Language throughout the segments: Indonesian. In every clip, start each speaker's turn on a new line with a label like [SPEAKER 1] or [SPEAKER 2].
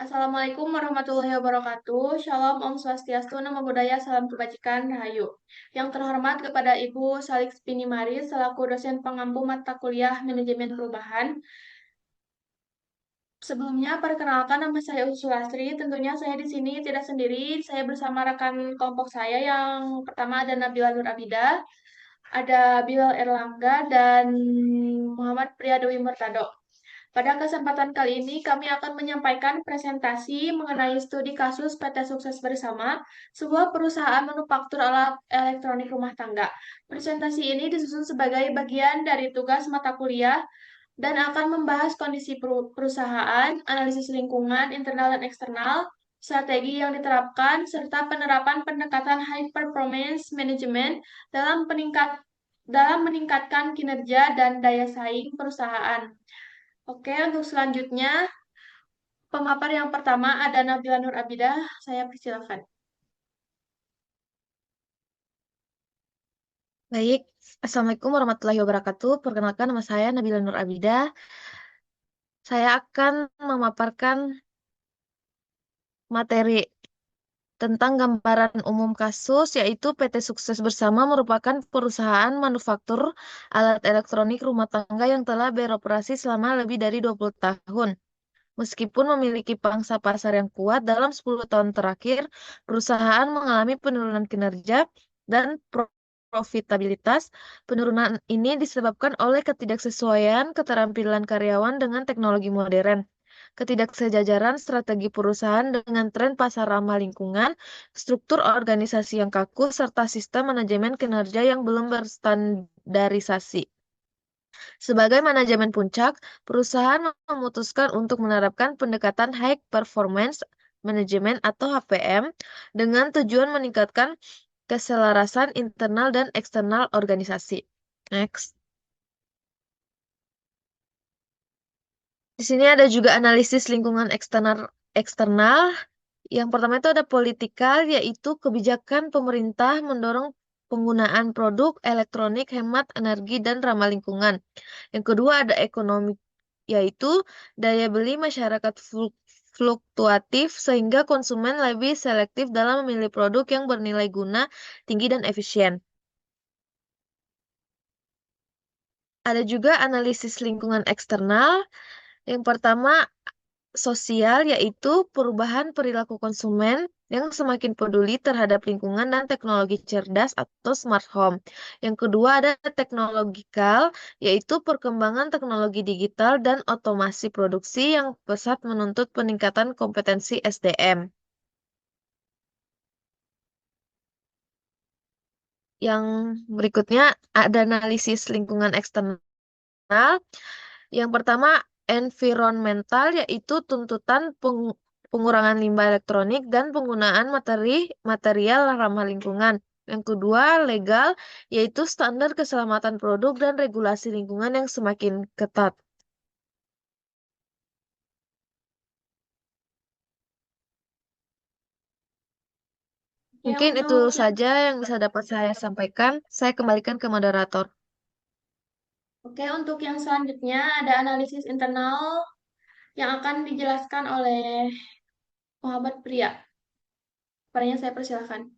[SPEAKER 1] Assalamualaikum warahmatullahi wabarakatuh. Shalom, Om Swastiastu, Namo Buddhaya, Salam Kebajikan, Rahayu. Yang terhormat kepada Ibu Salik Spinimari selaku dosen pengampu mata kuliah Manajemen Perubahan. Sebelumnya, perkenalkan nama saya Usulastri. Tentunya saya di sini tidak sendiri. Saya bersama rekan kelompok saya yang pertama ada Nabila Nur Abida, ada Bilal Erlangga, dan Muhammad Priyadewi Murtado. Pada kesempatan kali ini, kami akan menyampaikan presentasi mengenai studi kasus PT Sukses Bersama, sebuah perusahaan manufaktur alat elektronik rumah tangga. Presentasi ini disusun sebagai bagian dari tugas mata kuliah dan akan membahas kondisi perusahaan, analisis lingkungan, internal dan eksternal, strategi yang diterapkan, serta penerapan pendekatan high performance management dalam meningkatkan kinerja dan daya saing perusahaan. Oke, untuk selanjutnya, pemapar yang pertama ada Nabila Nur Abidah. Saya persilakan.
[SPEAKER 2] Baik, Assalamualaikum warahmatullahi wabarakatuh. Perkenalkan nama saya Nabila Nur Abidah. Saya akan memaparkan materi tentang gambaran umum kasus, yaitu PT Sukses Bersama merupakan perusahaan manufaktur alat elektronik rumah tangga yang telah beroperasi selama lebih dari 20 tahun. Meskipun memiliki pangsa pasar yang kuat, dalam 10 tahun terakhir, perusahaan mengalami penurunan kinerja dan profitabilitas. Penurunan ini disebabkan oleh ketidaksesuaian keterampilan karyawan dengan teknologi modern, ketidaksejajaran strategi perusahaan dengan tren pasar ramah lingkungan, struktur organisasi yang kaku, serta sistem manajemen kinerja yang belum berstandarisasi. Sebagai manajemen puncak, perusahaan memutuskan untuk menerapkan pendekatan High Performance Management atau HPM dengan tujuan meningkatkan keselarasan internal dan eksternal organisasi. Next. Di sini ada juga analisis lingkungan eksternal. Yang pertama itu ada politikal, yaitu kebijakan pemerintah mendorong penggunaan produk elektronik hemat energi dan ramah lingkungan. Yang kedua ada ekonomi, yaitu daya beli masyarakat fluktuatif sehingga konsumen lebih selektif dalam memilih produk yang bernilai guna tinggi dan efisien. Ada juga analisis lingkungan eksternal. Yang pertama sosial, yaitu perubahan perilaku konsumen yang semakin peduli terhadap lingkungan dan teknologi cerdas atau smart home. Yang kedua ada teknologikal, yaitu perkembangan teknologi digital dan otomasi produksi yang pesat menuntut peningkatan kompetensi SDM. Yang berikutnya ada analisis lingkungan eksternal. Yang pertama, environmental, yaitu tuntutan pengurangan limbah elektronik dan penggunaan material ramah lingkungan. Yang kedua, legal, yaitu standar keselamatan produk dan regulasi lingkungan yang semakin ketat.
[SPEAKER 1] Oke,
[SPEAKER 2] Mungkin itu
[SPEAKER 1] untuk
[SPEAKER 2] saja yang bisa dapat saya sampaikan. Saya kembalikan ke moderator.
[SPEAKER 1] untuk yang selanjutnya ada analisis internal yang akan dijelaskan oleh Muhammad Pria. Kepadanya saya persilakan.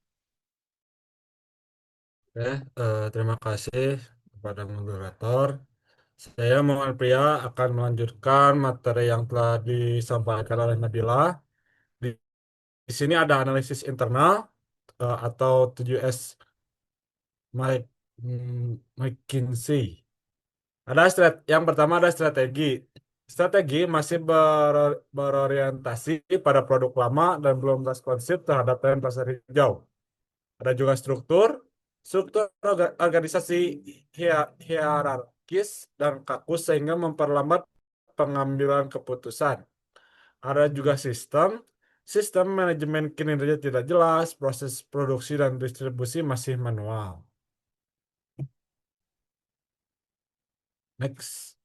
[SPEAKER 3] Oke, terima kasih kepada moderator. Saya Muhammad Pria akan melanjutkan materi yang telah disampaikan oleh Nabila. Di, di sini ada analisis internal atau 7S McKinsey. Yang pertama ada strategi. Strategi masih berorientasi pada produk lama dan belum responsif terhadap tren pasar hijau. Ada juga struktur organisasi hierarkis dan kaku sehingga memperlambat pengambilan keputusan. Ada juga sistem manajemen kinerja tidak jelas, proses produksi dan distribusi masih manual. Next.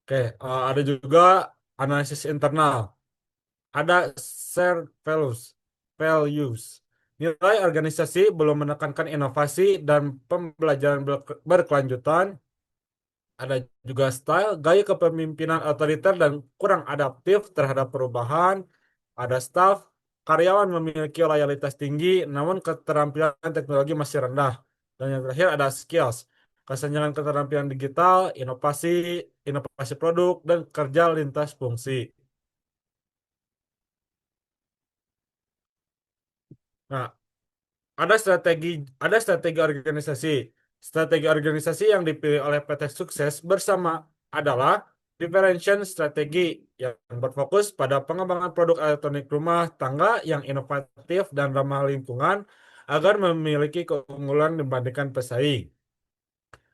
[SPEAKER 3] Oke, ada juga analisis internal. Ada shared values. Nilai organisasi belum menekankan inovasi dan pembelajaran berkelanjutan. Ada juga style, gaya kepemimpinan otoriter dan kurang adaptif terhadap perubahan. Ada staff, karyawan memiliki loyalitas tinggi, namun keterampilan teknologi masih rendah. Dan yang terakhir ada skills, kesenjangan keterampilan digital, inovasi produk, dan kerja lintas fungsi. Nah, Ada strategi, ada strategi organisasi. Strategi organisasi yang dipilih oleh PT Sukses bersama adalah differentiation strategi yang berfokus pada pengembangan produk elektronik rumah tangga yang inovatif dan ramah lingkungan agar memiliki keunggulan dibandingkan pesaing.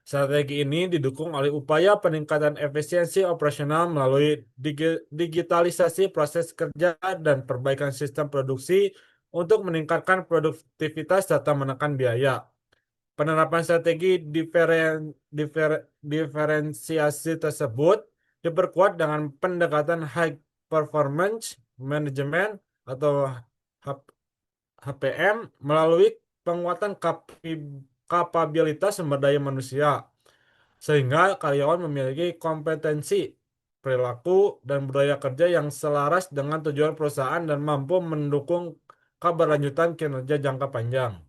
[SPEAKER 3] Strategi ini didukung oleh upaya peningkatan efisiensi operasional melalui digitalisasi proses kerja dan perbaikan sistem produksi untuk meningkatkan produktivitas serta menekan biaya. Penerapan strategi diferensiasi tersebut diperkuat dengan pendekatan high performance management atau HPM melalui penguatan kapabilitas sumber daya manusia sehingga karyawan memiliki kompetensi, perilaku, dan budaya kerja yang selaras dengan tujuan perusahaan dan mampu mendukung keberlanjutan kinerja jangka panjang.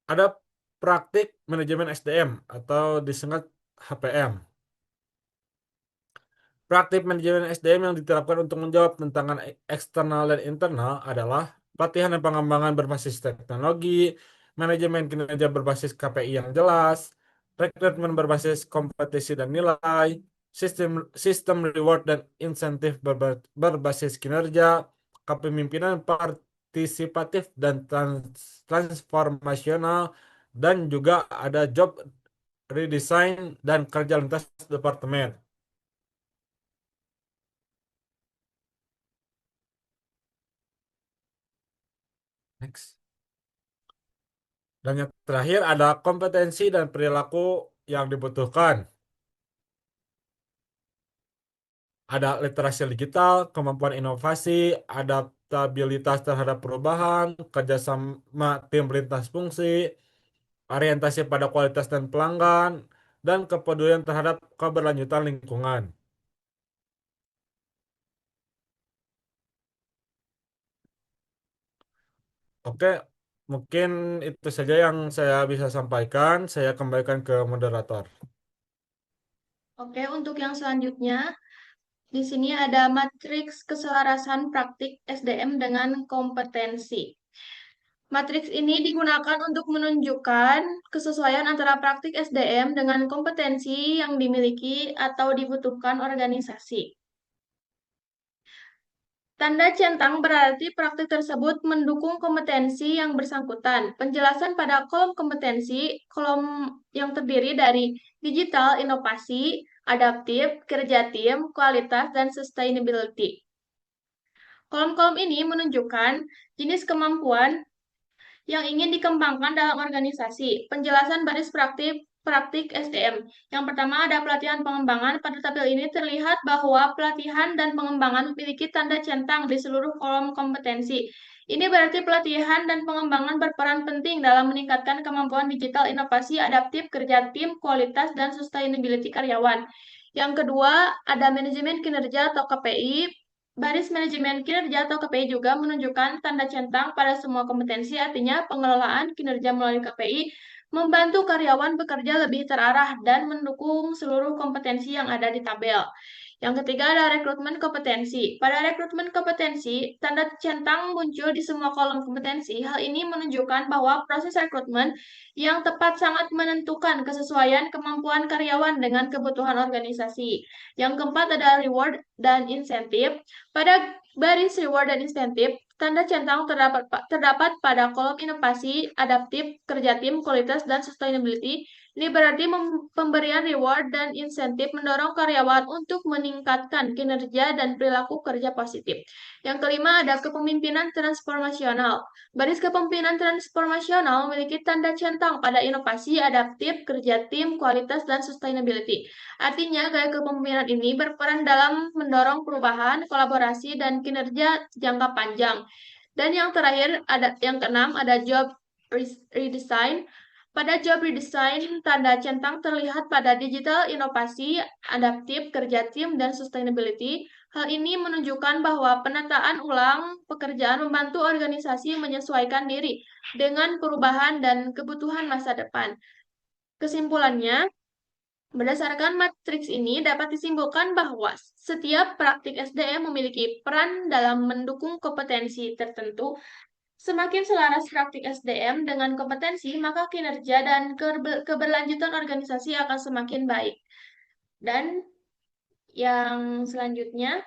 [SPEAKER 3] Ada praktik manajemen SDM atau disingkat HPM. Praktik manajemen SDM yang diterapkan untuk menjawab tantangan eksternal dan internal adalah pelatihan dan pengembangan berbasis teknologi, manajemen kinerja berbasis KPI yang jelas, rekrutmen berbasis kompetisi dan nilai, sistem sistem reward dan insentif berbasis kinerja, kepemimpinan partisipatif dan transformasional, dan juga ada job redesign dan kerja lintas departemen. Next. Dan yang terakhir ada kompetensi dan perilaku yang dibutuhkan. Ada literasi digital, kemampuan inovasi, adaptabilitas terhadap perubahan, kerjasama tim lintas fungsi, orientasi pada kualitas dan pelanggan, dan kepedulian terhadap keberlanjutan lingkungan. Oke, mungkin itu saja yang saya bisa sampaikan. Saya kembalikan ke moderator.
[SPEAKER 1] Oke, untuk yang selanjutnya, di sini ada matriks keselarasan praktik SDM dengan kompetensi. Matriks ini digunakan untuk menunjukkan kesesuaian antara praktik SDM dengan kompetensi yang dimiliki atau dibutuhkan organisasi. Tanda centang berarti praktik tersebut mendukung kompetensi yang bersangkutan. Penjelasan pada kolom kompetensi, kolom yang terdiri dari digital, inovasi, adaptif, kerja tim, kualitas, dan sustainability. Kolom-kolom ini menunjukkan jenis kemampuan yang ingin dikembangkan dalam organisasi. Penjelasan baris praktik SDM. Yang pertama ada pelatihan pengembangan. Pada tabel ini terlihat bahwa pelatihan dan pengembangan memiliki tanda centang di seluruh kolom kompetensi. Ini berarti pelatihan dan pengembangan berperan penting dalam meningkatkan kemampuan digital, inovasi, adaptif, kerja tim, kualitas, dan sustainability karyawan. Yang kedua, ada manajemen kinerja atau KPI. Baris manajemen kinerja atau KPI juga menunjukkan tanda centang pada semua kompetensi, artinya pengelolaan kinerja melalui KPI membantu karyawan bekerja lebih terarah dan mendukung seluruh kompetensi yang ada di tabel. Yang ketiga ada rekrutmen kompetensi. Pada rekrutmen kompetensi, tanda centang muncul di semua kolom kompetensi. Hal ini menunjukkan bahwa proses rekrutmen yang tepat sangat menentukan kesesuaian kemampuan karyawan dengan kebutuhan organisasi. Yang keempat ada reward dan insentif. Pada baris reward dan insentif, tanda centang terdapat pada kolom inovasi, adaptif, kerja tim, kualitas, dan sustainability. Ini berarti pemberian reward dan insentif mendorong karyawan untuk meningkatkan kinerja dan perilaku kerja positif. Yang kelima ada kepemimpinan transformasional. Baris kepemimpinan transformasional memiliki tanda centang pada inovasi, adaptif, kerja tim, kualitas, dan sustainability. Artinya, gaya kepemimpinan ini berperan dalam mendorong perubahan, kolaborasi, dan kinerja jangka panjang. Dan yang terakhir, ada yang keenam, ada job redesign. Pada job redesign, tanda centang terlihat pada digital inovasi, adaptif, kerja tim, dan sustainability. Hal ini menunjukkan bahwa penataan ulang pekerjaan membantu organisasi menyesuaikan diri dengan perubahan dan kebutuhan masa depan. Kesimpulannya, berdasarkan matriks ini dapat disimpulkan bahwa setiap praktik SDM memiliki peran dalam mendukung kompetensi tertentu. Semakin selaras praktik SDM dengan kompetensi, maka kinerja dan keberlanjutan organisasi akan semakin baik. Dan yang selanjutnya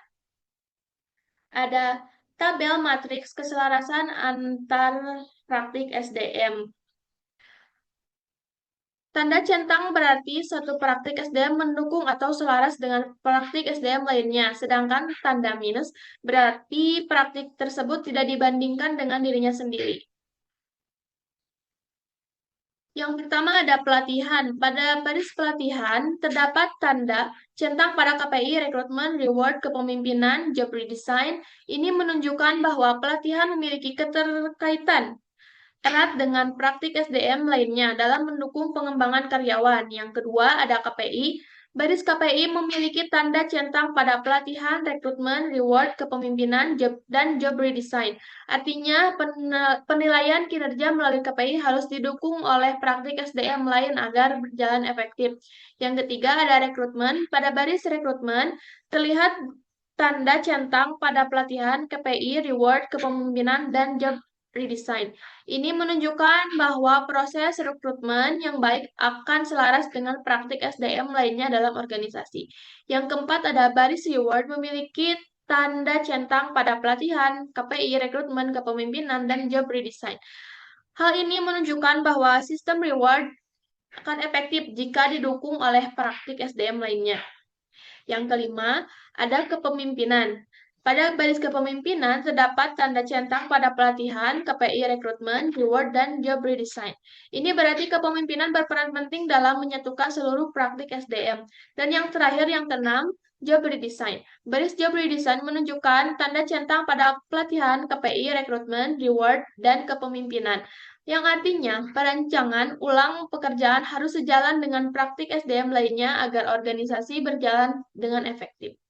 [SPEAKER 1] ada tabel matriks keselarasan antar praktik SDM. Tanda centang berarti satu praktik SDM mendukung atau selaras dengan praktik SDM lainnya, sedangkan tanda minus berarti praktik tersebut tidak dibandingkan dengan dirinya sendiri. Yang pertama ada pelatihan. Pada baris pelatihan terdapat tanda centang pada KPI, rekrutmen, reward, kepemimpinan, job redesign. Ini menunjukkan bahwa pelatihan memiliki keterkaitan erat dengan praktik SDM lainnya dalam mendukung pengembangan karyawan. Yang kedua ada KPI. Baris KPI memiliki tanda centang pada pelatihan, rekrutmen, reward, kepemimpinan, dan job redesign. Artinya, penilaian kinerja melalui KPI harus didukung oleh praktik SDM lain agar berjalan efektif. Yang ketiga ada rekrutmen. Pada baris rekrutmen, terlihat tanda centang pada pelatihan, KPI, reward, kepemimpinan, dan job redesign. Ini menunjukkan bahwa proses rekrutmen yang baik akan selaras dengan praktik SDM lainnya dalam organisasi. Yang keempat ada baris reward memiliki tanda centang pada pelatihan, KPI, rekrutmen, kepemimpinan, dan job redesign. Hal ini menunjukkan bahwa sistem reward akan efektif jika didukung oleh praktik SDM lainnya. Yang kelima, ada kepemimpinan. Pada baris kepemimpinan terdapat tanda centang pada pelatihan, KPI rekrutmen, reward, dan job redesign. Ini berarti kepemimpinan berperan penting dalam menyatukan seluruh praktik SDM. Dan yang terakhir, yang keenam, job redesign. Baris job redesign menunjukkan tanda centang pada pelatihan, KPI, rekrutmen, reward, dan kepemimpinan. Yang artinya, perancangan ulang pekerjaan harus sejalan dengan praktik SDM lainnya agar organisasi berjalan dengan efektif.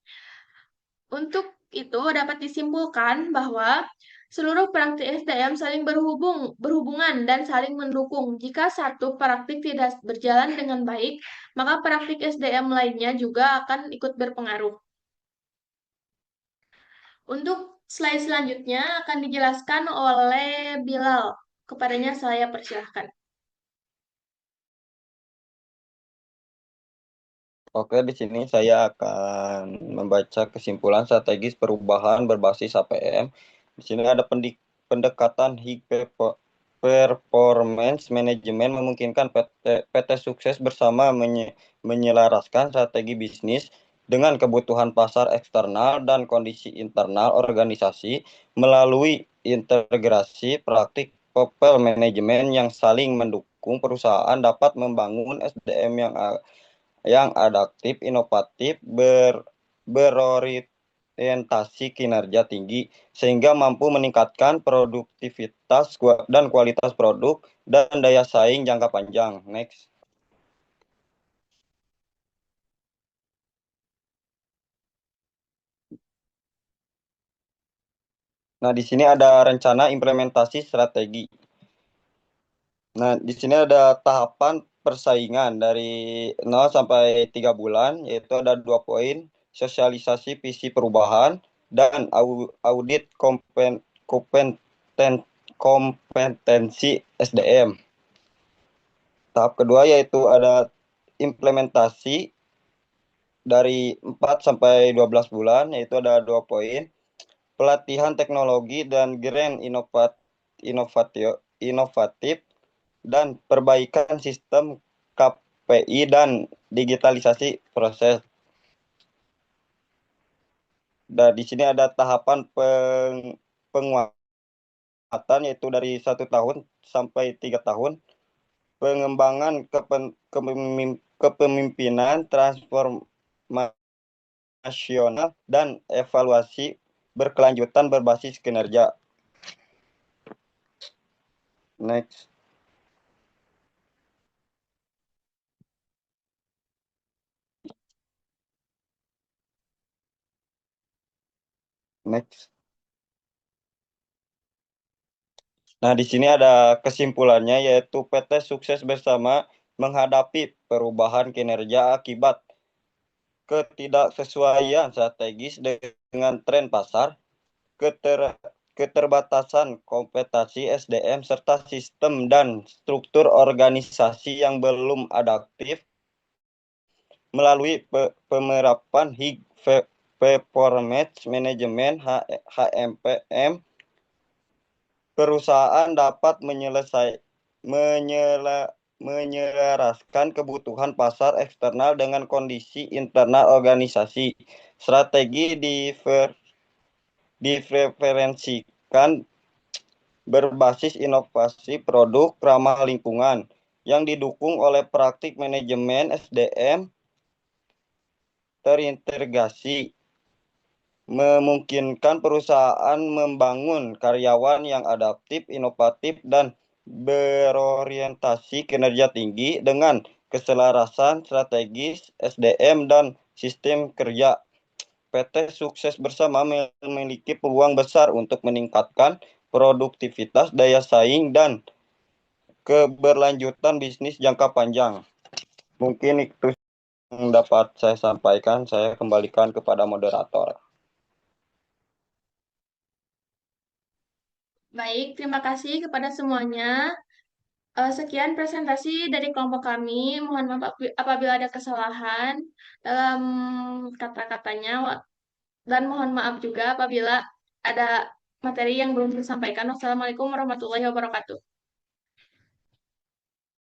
[SPEAKER 1] Untuk itu dapat disimpulkan bahwa seluruh praktik SDM saling berhubungan dan saling mendukung. Jika satu praktik tidak berjalan dengan baik, maka praktik SDM lainnya juga akan ikut berpengaruh. Untuk slide selanjutnya akan dijelaskan oleh Bilal. Kepadanya saya persilahkan.
[SPEAKER 4] Oke, di sini saya akan membaca kesimpulan strategis perubahan berbasis APM. Di sini ada pendekatan high performance management memungkinkan PT sukses bersama menyelaraskan strategi bisnis dengan kebutuhan pasar eksternal dan kondisi internal organisasi melalui integrasi praktik people management yang saling mendukung. Perusahaan dapat membangun SDM yang adaptif, inovatif, berorientasi kinerja tinggi, sehingga mampu meningkatkan produktivitas dan kualitas produk dan daya saing jangka panjang. Next. Nah, di sini ada rencana implementasi strategi. Nah, di sini ada tahapan persaingan dari 0 sampai 3 bulan, yaitu ada 2 poin, sosialisasi visi perubahan, dan audit kompetensi SDM. Tahap kedua yaitu ada implementasi dari 4 sampai 12 bulan, yaitu ada 2 poin, pelatihan teknologi dan grant inovatif, dan perbaikan sistem KPI dan digitalisasi proses. Dan di sini ada tahapan penguatan yaitu dari 1 tahun sampai 3 tahun, pengembangan kepemimpinan transformasional, dan evaluasi berkelanjutan berbasis kinerja. Next. Next. Nah, di sini ada kesimpulannya yaitu PT sukses bersama menghadapi perubahan kinerja akibat ketidaksesuaian strategis dengan tren pasar, keterbatasan kompetensi SDM serta sistem dan struktur organisasi yang belum adaptif melalui pemerapan HIG Performance Management HMPM. Perusahaan dapat menyelaraskan kebutuhan pasar eksternal dengan kondisi internal organisasi. Strategi diferensikan berbasis inovasi produk ramah lingkungan yang didukung oleh praktik manajemen SDM terintegrasi, memungkinkan perusahaan membangun karyawan yang adaptif, inovatif, dan berorientasi kinerja tinggi dengan keselarasan strategis SDM dan sistem kerja. PT sukses bersama memiliki peluang besar untuk meningkatkan produktivitas, daya saing, dan keberlanjutan bisnis jangka panjang. Mungkin itu yang dapat saya sampaikan. Saya kembalikan kepada moderator.
[SPEAKER 1] Baik, terima kasih kepada semuanya. Sekian presentasi dari kelompok kami. Mohon maaf apabila ada kesalahan dalam kata-katanya, dan mohon maaf juga apabila ada materi yang belum disampaikan. Wassalamualaikum warahmatullahi wabarakatuh.